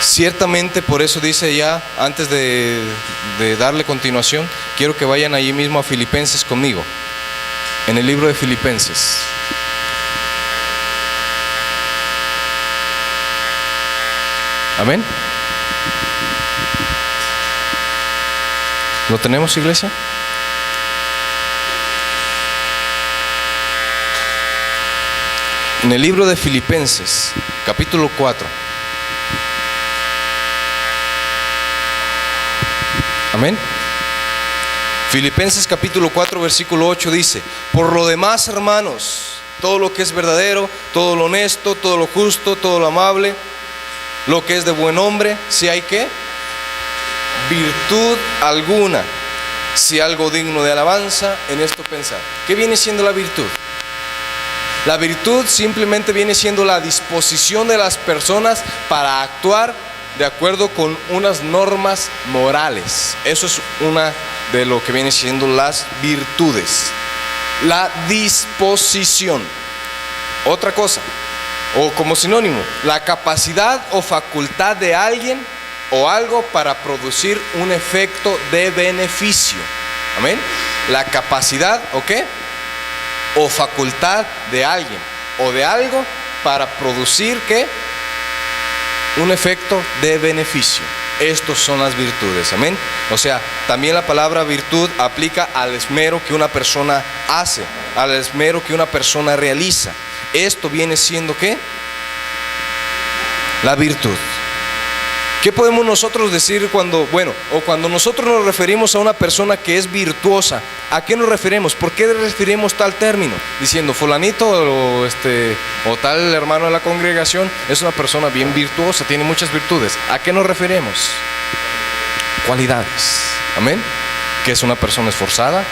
Ciertamente, por eso dice ya, antes de darle continuación, quiero que vayan allí mismo a Filipenses conmigo, en el libro de Filipenses. Amén. ¿Lo tenemos, iglesia? En el libro de Filipenses, capítulo 4. Amén. Filipenses capítulo 4 versículo 8 dice: por lo demás, hermanos, todo lo que es verdadero, todo lo honesto, todo lo justo, todo lo amable, lo que es de buen nombre, si hay ¿qué? Virtud alguna, si algo digno de alabanza, en esto pensar. ¿Qué viene siendo la virtud? La virtud simplemente viene siendo la disposición de las personas para actuar de acuerdo con unas normas morales. Eso es una de lo que viene siendo las virtudes. La disposición. Otra cosa, o como sinónimo, la capacidad o facultad de alguien o algo para producir un efecto de beneficio. Amén. La capacidad, ¿o qué? O facultad de alguien o de algo para producir ¿qué? Un efecto de beneficio. Estos son las virtudes, amén. O sea, también la palabra virtud aplica al esmero que una persona hace, al esmero que una persona realiza. Esto viene siendo ¿qué? La virtud. ¿Qué podemos nosotros decir cuando nosotros nos referimos a una persona que es virtuosa? ¿A qué nos referimos? ¿Por qué referimos tal término? Diciendo fulanito o tal hermano de la congregación es una persona bien virtuosa, tiene muchas virtudes. ¿A qué nos referimos? Cualidades. Amén. Que es una persona esforzada,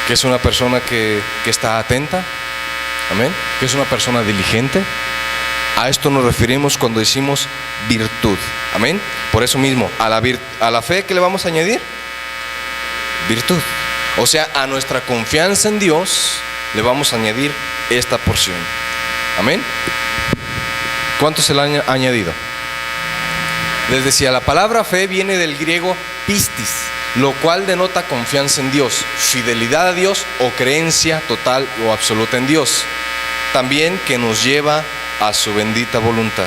que es una persona que está atenta. Amén. Que es una persona diligente. A esto nos referimos cuando decimos virtud. Amén. Por eso mismo, a la fe, ¿qué le vamos a añadir? Virtud. O sea, a nuestra confianza en Dios le vamos a añadir esta porción. Amén. ¿Cuánto se le ha añadido? Les decía, la palabra fe viene del griego pistis, lo cual denota confianza en Dios, fidelidad a Dios o creencia total o absoluta en Dios. También que nos lleva a su bendita voluntad.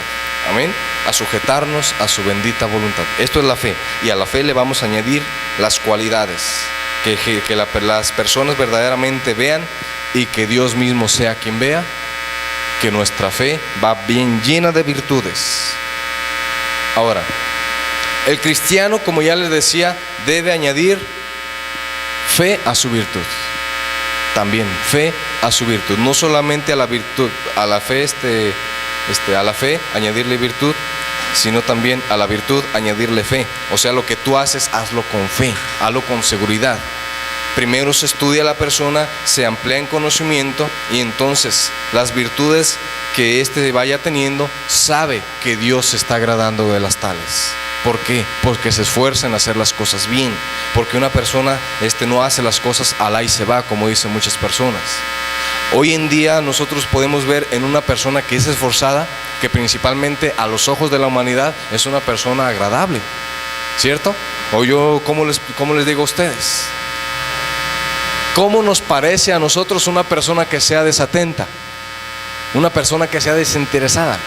Amén. A sujetarnos a su bendita voluntad. Esto es la fe. Y a la fe le vamos a añadir las cualidades. Que las personas verdaderamente vean y que Dios mismo sea quien vea que nuestra fe va bien llena de virtudes. Ahora, el cristiano, como ya les decía, debe añadir fe a su virtud. También fe a su virtud, no solamente a la virtud, a la fe a la fe añadirle virtud, sino también a la virtud añadirle fe. O sea, lo que tú haces, hazlo con fe, hazlo con seguridad. Primero se estudia a la persona, se amplía en conocimiento y entonces las virtudes que vaya teniendo, sabe que Dios se está agradando de las tales. ¿Por qué? Porque se esfuerza en hacer las cosas bien. Porque una persona no hace las cosas al ahí se va, como dicen muchas personas. Hoy en día nosotros podemos ver en una persona que es esforzada, que principalmente a los ojos de la humanidad es una persona agradable, ¿cierto? O yo, ¿cómo les digo a ustedes? ¿Cómo nos parece a nosotros una persona que sea desatenta? Una persona que sea desinteresada.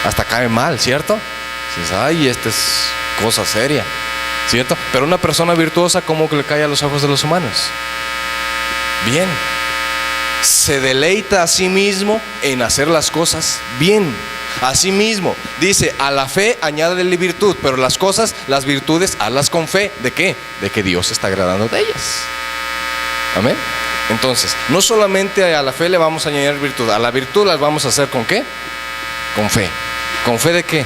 Hasta cae mal, ¿cierto? Dices, ay, esta es cosa seria, ¿cierto? Pero una persona virtuosa, ¿cómo que le cae a los ojos de los humanos? Bien. Se deleita a sí mismo en hacer las cosas bien. Así mismo, dice, a la fe añádele virtud, pero las virtudes, hazlas con fe. ¿De qué? De que Dios se está agradando de ellas. Amén. Entonces, no solamente a la fe le vamos a añadir virtud, a la virtud las vamos a hacer ¿con qué? Con fe. ¿Con fe de qué?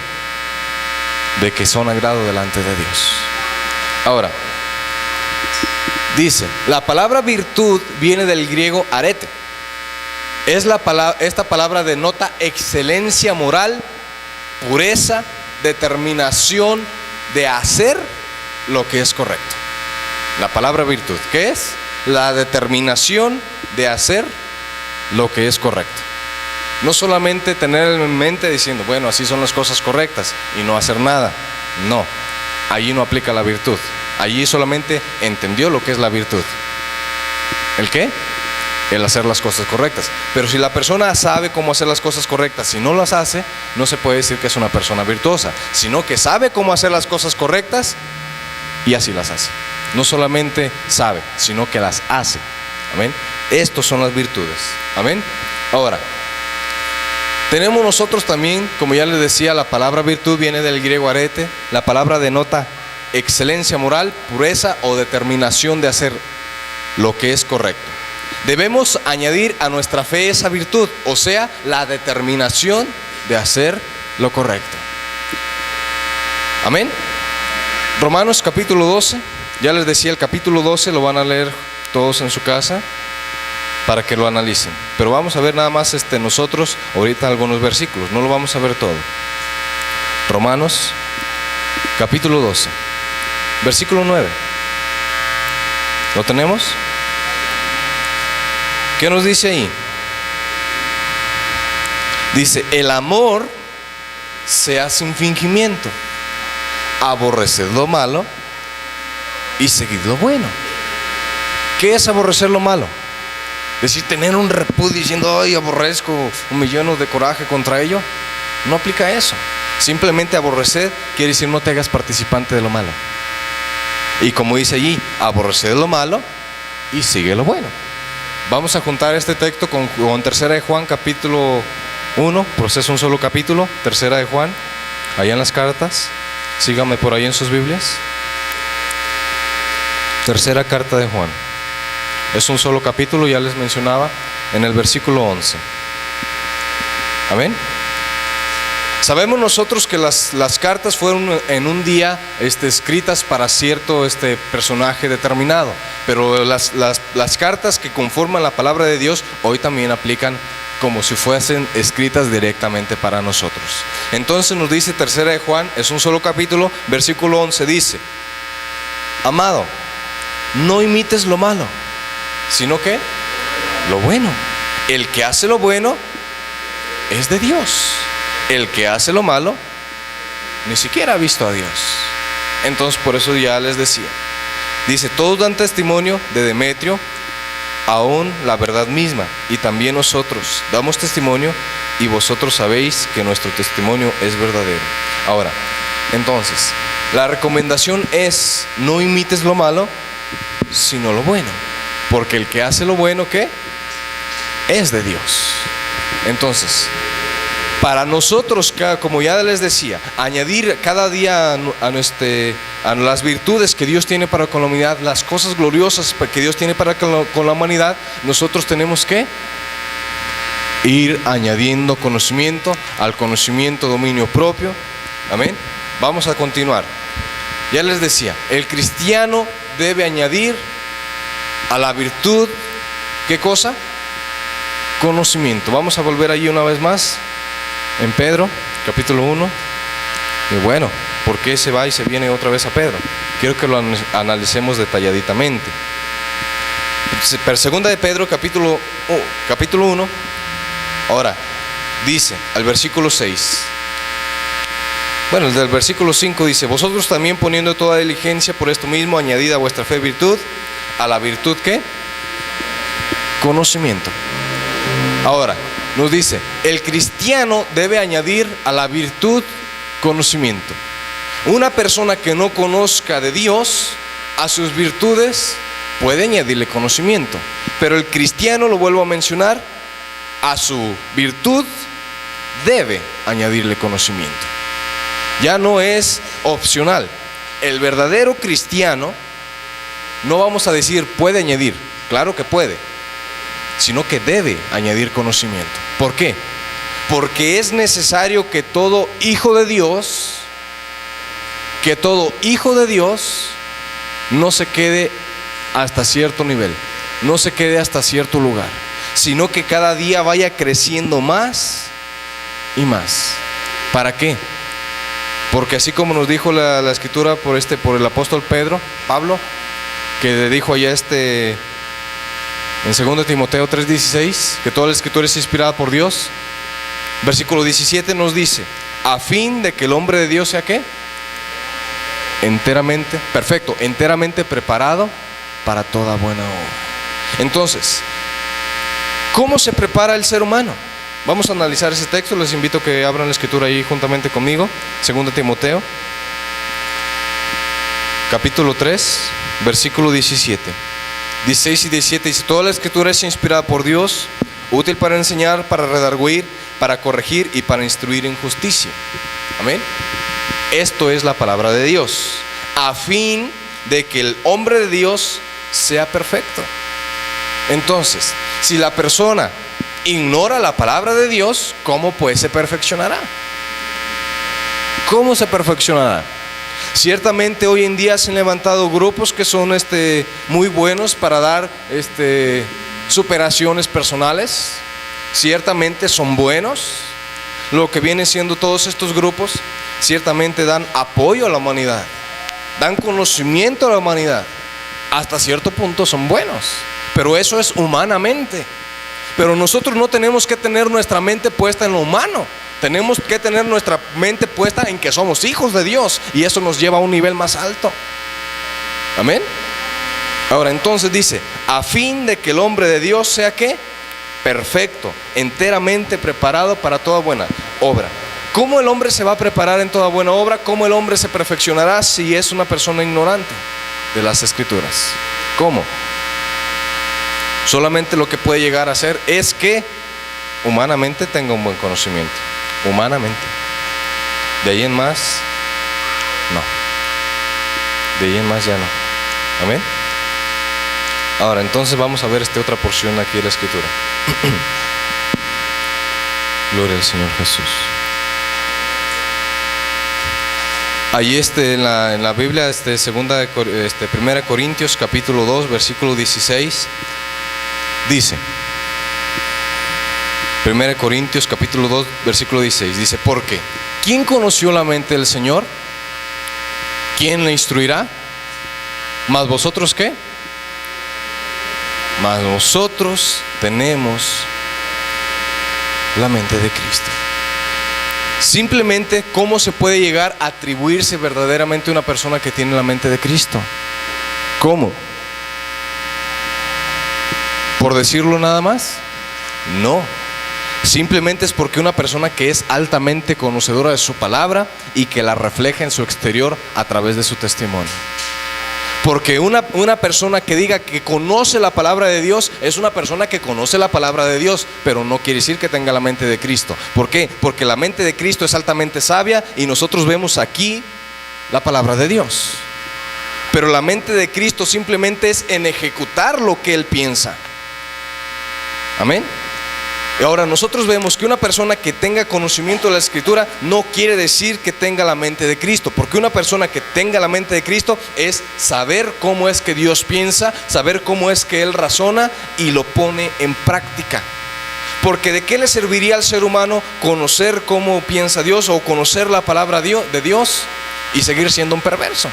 De que son agrado delante de Dios. Ahora, dice, la palabra virtud viene del griego arete. Esta palabra denota excelencia moral, pureza, determinación de hacer lo que es correcto. La palabra virtud, ¿qué es? La determinación de hacer lo que es correcto. No solamente tener en mente diciendo, bueno, así son las cosas correctas y no hacer nada. No, allí no aplica la virtud. Allí solamente entendió lo que es la virtud. ¿El qué? El hacer las cosas correctas. Pero si la persona sabe cómo hacer las cosas correctas y no las hace, no se puede decir que es una persona virtuosa, sino que sabe cómo hacer las cosas correctas y así las hace. No solamente sabe, sino que las hace. Amén. Estos son las virtudes. Amén. Ahora, tenemos nosotros también, como ya les decía, la palabra virtud viene del griego arete. La palabra denota excelencia moral, pureza o determinación de hacer lo que es correcto. Debemos añadir a nuestra fe esa virtud, o sea, la determinación de hacer lo correcto. Amén. Romanos capítulo 12, ya les decía, el capítulo 12 lo van a leer todos en su casa para que lo analicen. Pero vamos a ver nada más nosotros ahorita algunos versículos, no lo vamos a ver todo. Romanos capítulo 12, versículo 9. ¿Lo tenemos? ¿Qué nos dice ahí? Dice, el amor sea sin fingimiento, aborreced lo malo y seguid lo bueno. ¿Qué es aborrecer lo malo? Decir, tener un repudio diciendo, ay, aborrezco, me lleno de coraje contra ello. No aplica eso. Simplemente aborrecer quiere decir no te hagas participante de lo malo. Y como dice allí, aborreced lo malo y sigue lo bueno. Vamos a juntar este texto con 3 de Juan capítulo 1, pues es un solo capítulo, 3 de Juan, allá en las cartas. Síganme por ahí en sus Biblias. 3 carta de Juan. Es un solo capítulo, ya les mencionaba, en el versículo 11. Amén. Sabemos nosotros que las cartas fueron en un día escritas para cierto personaje determinado, pero las cartas que conforman la palabra de Dios hoy también aplican como si fuesen escritas directamente para nosotros. Entonces nos dice 3 de Juan, es un solo capítulo, versículo 11 dice, amado, no imites lo malo, sino que lo bueno. El que hace lo bueno es de Dios. El que hace lo malo ni siquiera ha visto a Dios. Entonces por eso ya les decía, dice, todos dan testimonio de Demetrio, aún la verdad misma, y también nosotros damos testimonio, y vosotros sabéis que nuestro testimonio es verdadero. Ahora, entonces, la recomendación es, no imites lo malo, sino lo bueno, porque el que hace lo bueno, ¿qué? Es de Dios. Entonces, para nosotros, como ya les decía, añadir cada día a las virtudes que Dios tiene para con la humanidad, las cosas gloriosas que Dios tiene para con la humanidad, nosotros tenemos que ir añadiendo conocimiento, al conocimiento dominio propio. Amén. Vamos a continuar. Ya les decía, el cristiano debe añadir a la virtud, ¿qué cosa? Conocimiento. Vamos a volver allí una vez más. En Pedro, capítulo 1, y bueno, ¿por qué se va y se viene otra vez a Pedro? Quiero que lo analicemos detalladamente. Segunda de Pedro, capítulo 1, ahora, dice, al versículo 6, bueno, el del versículo 5 dice, vosotros también poniendo toda diligencia por esto mismo, añadid a vuestra fe virtud, a la virtud, ¿qué? Conocimiento. Ahora, nos dice, el cristiano debe añadir a la virtud conocimiento. Una persona que no conozca de Dios, a sus virtudes puede añadirle conocimiento. Pero el cristiano, lo vuelvo a mencionar, a su virtud debe añadirle conocimiento. Ya no es opcional. El verdadero cristiano, no vamos a decir puede añadir, claro que puede, sino que debe añadir conocimiento. ¿Por qué? Porque es necesario que todo hijo de Dios, no se quede hasta cierto nivel, no se quede hasta cierto lugar, sino que cada día vaya creciendo más y más. ¿Para qué? Porque así como nos dijo la escritura por el apóstol Pablo, que le dijo allá en 2 Timoteo 3:16, que toda la escritura es inspirada por Dios, Versículo 17 nos dice, a fin de que el hombre de Dios sea ¿qué? Enteramente, perfecto, enteramente preparado para toda buena obra. Entonces, ¿cómo se prepara el ser humano? Vamos a analizar ese texto. Les invito a que abran la escritura ahí juntamente conmigo. 2 Timoteo, capítulo 3, versículo 17. 16 y 17 dice, toda la escritura es inspirada por Dios, útil para enseñar, para redarguir, para corregir y para instruir en justicia. Amén. Esto es la palabra de Dios, a fin de que el hombre de Dios sea perfecto. Entonces, si la persona ignora la palabra de Dios, ¿cómo pues se perfeccionará? ¿Cómo se perfeccionará? Ciertamente hoy en día se han levantado grupos que son muy buenos para dar superaciones personales. Ciertamente son buenos. Lo que vienen siendo todos estos grupos, ciertamente dan apoyo a la humanidad, dan conocimiento a la humanidad. Hasta cierto punto son buenos, pero eso es humanamente. Pero nosotros no tenemos que tener nuestra mente puesta en lo humano. Tenemos que tener nuestra mente puesta en que somos hijos de Dios, y eso nos lleva a un nivel más alto. Amén. Ahora entonces dice, a fin de que el hombre de Dios sea ¿qué? Perfecto, enteramente preparado para toda buena obra. ¿Cómo el hombre se va a preparar en toda buena obra? ¿Cómo el hombre se perfeccionará si es una persona ignorante de las escrituras? ¿Cómo? Solamente lo que puede llegar a hacer es que humanamente tenga un buen conocimiento. Humanamente. De ahí en más, no. De ahí en más ya no. Amén. Ahora entonces vamos a ver otra porción aquí de la escritura. Gloria al Señor Jesús. Ahí en la Biblia, 1 Corintios capítulo 2 versículo 16 dice, 1 Corintios capítulo 2 versículo 16 dice, porque ¿quién conoció la mente del Señor? ¿Quién le instruirá? ¿Mas vosotros qué? Mas nosotros tenemos la mente de Cristo. Simplemente, ¿cómo se puede llegar a atribuirse verdaderamente a una persona que tiene la mente de Cristo? ¿Cómo? ¿Por decirlo nada más? No. Simplemente es porque una persona que es altamente conocedora de su palabra y que la refleja en su exterior a través de su testimonio. Porque una persona que diga que conoce la palabra de Dios es una persona que conoce la palabra de Dios, pero no quiere decir que tenga la mente de Cristo. ¿Por qué? Porque la mente de Cristo es altamente sabia y nosotros vemos aquí la palabra de Dios. Pero la mente de Cristo simplemente es en ejecutar lo que Él piensa. Amén. Y ahora nosotros vemos que una persona que tenga conocimiento de la Escritura no quiere decir que tenga la mente de Cristo, porque una persona que tenga la mente de Cristo es saber cómo es que Dios piensa, saber cómo es que Él razona y lo pone en práctica. Porque ¿de qué le serviría al ser humano conocer cómo piensa Dios o conocer la palabra de Dios y seguir siendo un perverso?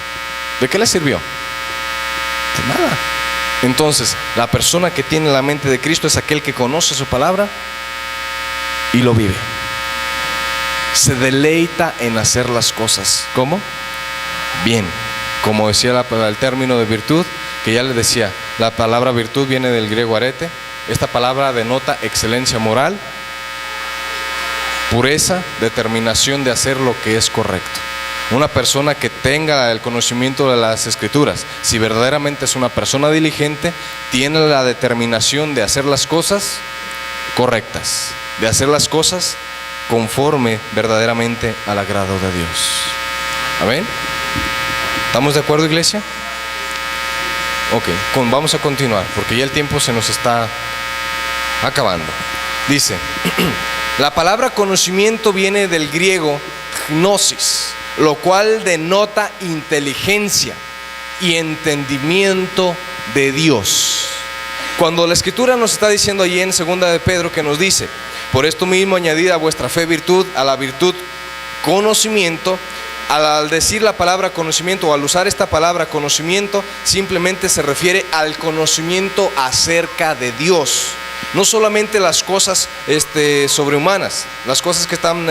¿De qué le sirvió? De nada. Entonces, la persona que tiene la mente de Cristo es aquel que conoce su palabra y lo vive. Se deleita en hacer las cosas. ¿Cómo? Bien. Como decía el término de virtud, que ya les decía, la palabra virtud viene del griego arete. Esta palabra denota excelencia moral, pureza, determinación de hacer lo que es correcto. Una persona que tenga el conocimiento de las Escrituras, si verdaderamente es una persona diligente, tiene la determinación de hacer las cosas correctas, de hacer las cosas conforme verdaderamente al agrado de Dios. Amén. ¿Estamos de acuerdo, iglesia? Ok, vamos a continuar porque ya el tiempo se nos está acabando. Dice, la palabra conocimiento viene del griego gnosis, lo cual denota inteligencia y entendimiento de Dios. Cuando la Escritura nos está diciendo allí en 2 de Pedro que nos dice, por esto mismo añadid a vuestra fe virtud, a la virtud conocimiento. Al decir la palabra conocimiento o al usar esta palabra conocimiento, simplemente se refiere al conocimiento acerca de Dios. no solamente las cosas sobrehumanas, las cosas que están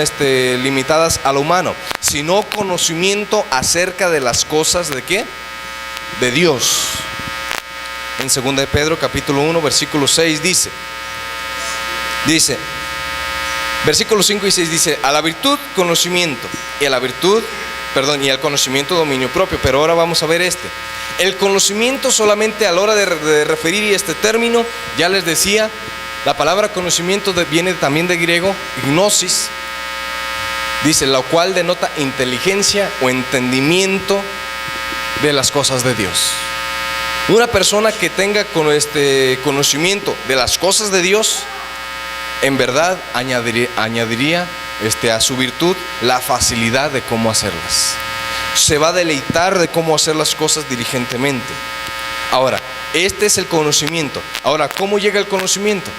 limitadas a lo humano, sino conocimiento acerca de las cosas ¿de qué? De Dios. En 2 de Pedro capítulo 1 versículo 6 dice, versículos 5 y 6 dice: a la virtud conocimiento, y a la virtud, y al conocimiento dominio propio. Pero ahora vamos a ver el conocimiento solamente a la hora de referir este término. Ya les decía, la palabra conocimiento viene también de griego gnosis, dice, lo cual denota inteligencia o entendimiento de las cosas de Dios. Una persona que tenga conocimiento de las cosas de Dios, en verdad añadiría a su virtud la facilidad de cómo hacerlas. Se va a deleitar de cómo hacer las cosas diligentemente. Ahora, este es el conocimiento. Ahora, ¿cómo llega el conocimiento?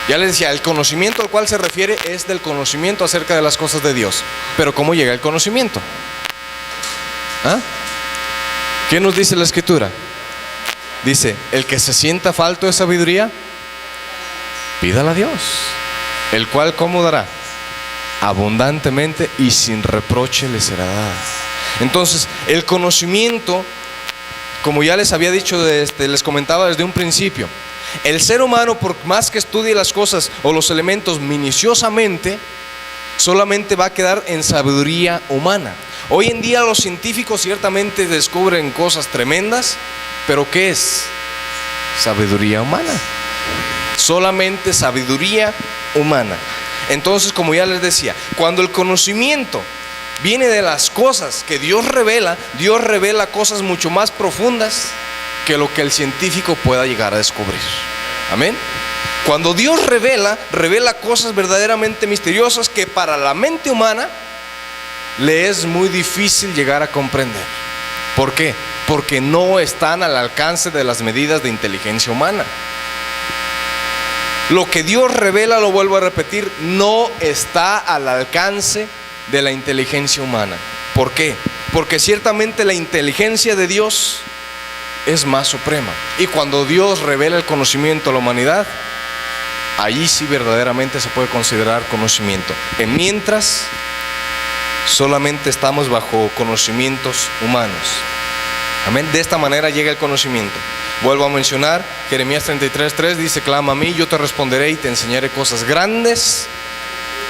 Ya les decía, el conocimiento al cual se refiere es del conocimiento acerca de las cosas de Dios. Pero ¿cómo llega el conocimiento? ¿Ah? ¿Qué nos dice la Escritura? Dice, el que se sienta falto de sabiduría, pídala a Dios, el cual ¿cómo dará? Abundantemente y sin reproche le será dada. Entonces, el conocimiento, como ya les había dicho, les comentaba desde un principio, el ser humano, por más que estudie las cosas o los elementos minuciosamente, solamente va a quedar en sabiduría humana. Hoy en día los científicos ciertamente descubren cosas tremendas, pero ¿qué es? Sabiduría humana. Solamente sabiduría humana. Entonces, como ya les decía, cuando el conocimiento viene de las cosas que Dios revela cosas mucho más profundas que lo que el científico pueda llegar a descubrir. Amén. Cuando Dios revela cosas verdaderamente misteriosas que para la mente humana le es muy difícil llegar a comprender. ¿Por qué? Porque no están al alcance de las medidas de inteligencia humana. Lo que Dios revela, lo vuelvo a repetir, no está al alcance de la inteligencia humana. ¿Por qué? Porque ciertamente la inteligencia de Dios es más suprema. Y cuando Dios revela el conocimiento a la humanidad, allí sí verdaderamente se puede considerar conocimiento. En mientras, solamente estamos bajo conocimientos humanos. Amén. De esta manera llega el conocimiento. Vuelvo a mencionar, Jeremías 33:3 dice: clama a mí, yo te responderé y te enseñaré cosas grandes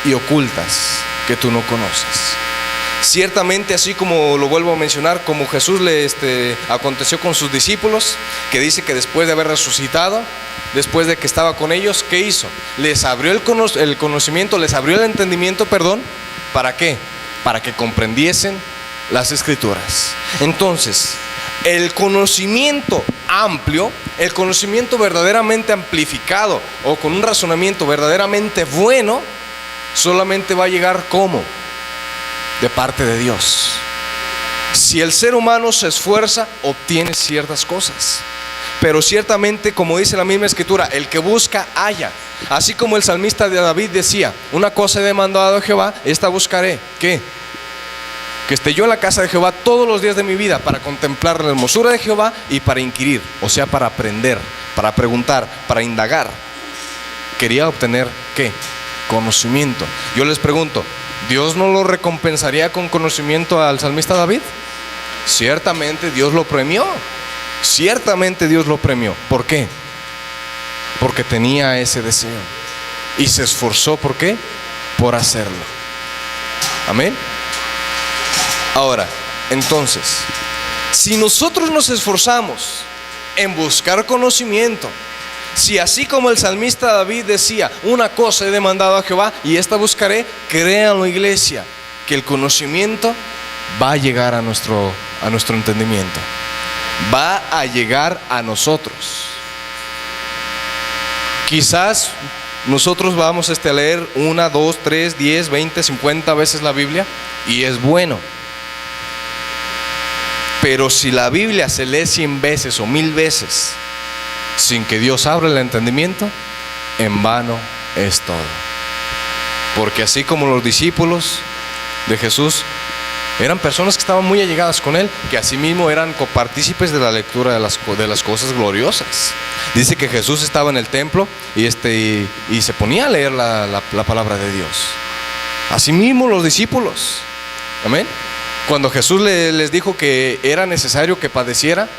y ocultas que tú no conoces. Ciertamente, así como lo vuelvo a mencionar, como Jesús le aconteció con sus discípulos, que dice que después de haber resucitado, después de que estaba con ellos, ¿qué hizo? Les abrió el conocimiento, les abrió el entendimiento, ¿para qué? Para que comprendiesen las Escrituras. Entonces, el conocimiento amplio, el conocimiento verdaderamente amplificado o con un razonamiento verdaderamente bueno, solamente va a llegar ¿cómo? De parte de Dios. Si el ser humano se esfuerza, obtiene ciertas cosas, pero ciertamente, como dice la misma Escritura, el que busca, halla. Así como el salmista de David decía: una cosa he demandado a Jehová, esta buscaré. ¿Qué? Que esté yo en la casa de Jehová todos los días de mi vida, para contemplar la hermosura de Jehová y para inquirir, o sea, para aprender, para preguntar, para indagar. Quería obtener ¿qué? Conocimiento. Yo les pregunto, ¿Dios no lo recompensaría con conocimiento al salmista David? Ciertamente Dios lo premió. Ciertamente Dios lo premió. ¿Por qué? Porque tenía ese deseo y se esforzó. ¿Por qué? Por hacerlo. Amén. Ahora, entonces, si nosotros nos esforzamos en buscar conocimiento, si así como el salmista David decía: una cosa he demandado a Jehová y esta buscaré, créanlo, iglesia, que el conocimiento va a llegar a nuestro entendimiento, va a llegar a nosotros. Quizás nosotros vamos a leer 1, 2, 3, 10, 20, 50 veces la Biblia, y es bueno. Pero si la Biblia se lee 100 veces o 1000 veces sin que Dios abra el entendimiento, en vano es todo. Porque así como los discípulos de Jesús Eran personas que estaban muy allegadas con él, que asimismo eran copartícipes de la lectura de las cosas gloriosas. Dice que Jesús estaba en el templo y se ponía a leer la palabra de Dios. Asimismo los discípulos. Amén. Cuando Jesús les dijo que era necesario que padeciera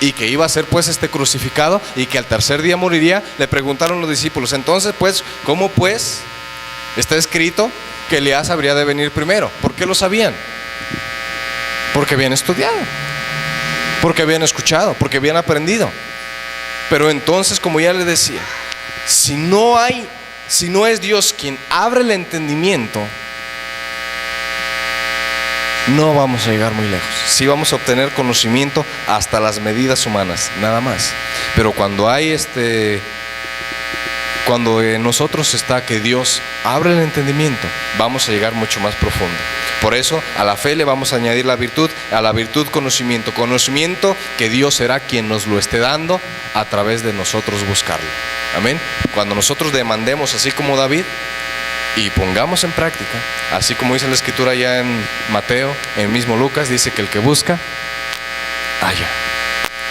y que iba a ser pues crucificado y que al tercer día moriría, le preguntaron los discípulos: entonces pues, ¿cómo pues está escrito que Elías habría de venir primero? ¿Por qué lo sabían? Porque habían estudiado, porque habían escuchado, porque habían aprendido. Pero entonces, como ya les decía, si no es Dios quien abre el entendimiento, no vamos a llegar muy lejos. Sí vamos a obtener conocimiento hasta las medidas humanas, nada más. Pero cuando cuando en nosotros está que Dios abre el entendimiento, vamos a llegar mucho más profundo. Por eso a la fe le vamos a añadir la virtud, a la virtud conocimiento. Conocimiento que Dios será quien nos lo esté dando a través de nosotros buscarlo. Amén. Cuando nosotros demandemos así como David y pongamos en práctica, así como dice la escritura ya en Mateo, en mismo Lucas, dice que el que busca, halla.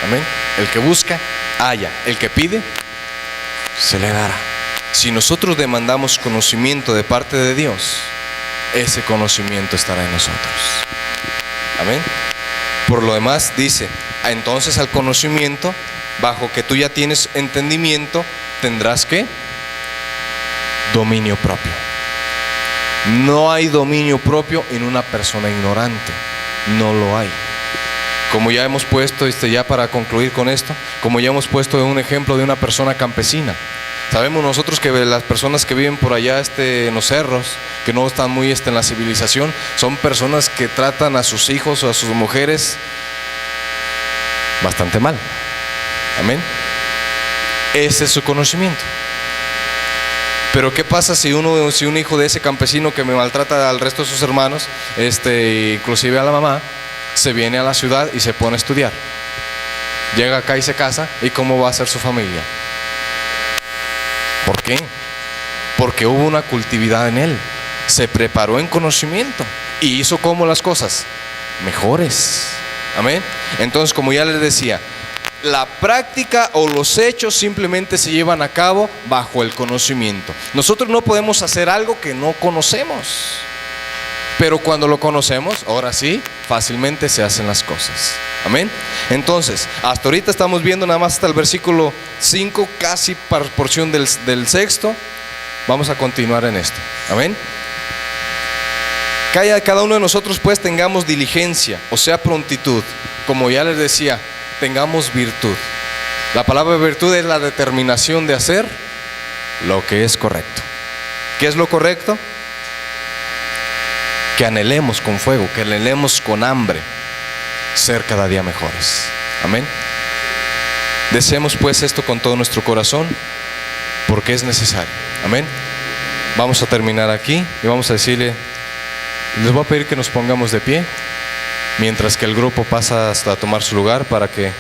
Amén. El que busca, halla. El que pide, se le dará. Si nosotros demandamos conocimiento de parte de Dios, ese conocimiento estará en nosotros. Amén. Por lo demás dice: entonces al conocimiento, bajo que tú ya tienes entendimiento, tendrás ¿qué? Dominio propio. No hay dominio propio en una persona ignorante. No lo hay. Como ya hemos puesto, ya para concluir con esto, como ya hemos puesto un ejemplo de una persona campesina. Sabemos nosotros que las personas que viven por allá en los cerros, que no están muy en la civilización, son personas que tratan a sus hijos o a sus mujeres bastante mal. Amén. Ese es su conocimiento. Pero ¿qué pasa si un hijo de ese campesino que me maltrata al resto de sus hermanos, inclusive a la mamá, se viene a la ciudad y se pone a estudiar? Llega acá y se casa, ¿y cómo va a ser su familia? ¿Por qué? Porque hubo una cultividad en él. Se preparó en conocimiento y hizo como las cosas mejores. Amén. Entonces, como ya les decía, la práctica o los hechos simplemente se llevan a cabo bajo el conocimiento. Nosotros no podemos hacer algo que no conocemos, pero cuando lo conocemos, ahora sí, fácilmente se hacen las cosas. Amén. Entonces, hasta ahorita estamos viendo nada más hasta el versículo 5, casi porción del 6. Vamos a continuar en esto. Amén. Cada uno de nosotros pues tengamos diligencia, o sea prontitud. Como ya les decía, tengamos virtud. La palabra virtud es la determinación de hacer lo que es correcto. ¿Qué es lo correcto? Que anhelemos con fuego, que anhelemos con hambre ser cada día mejores. Amén. Deseemos pues esto con todo nuestro corazón, porque es necesario. Amén. Vamos a terminar aquí y vamos a decirle, les voy a pedir que nos pongamos de pie mientras que el grupo pasa hasta a tomar su lugar para que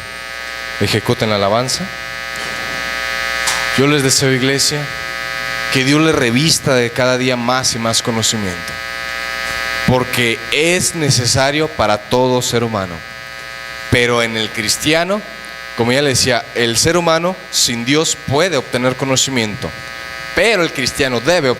ejecuten la alabanza. Yo les deseo, iglesia, que Dios les revista de cada día más y más conocimiento, porque es necesario para todo ser humano. Pero en el cristiano, como ya le decía, el ser humano sin Dios puede obtener conocimiento, pero el cristiano debe obtener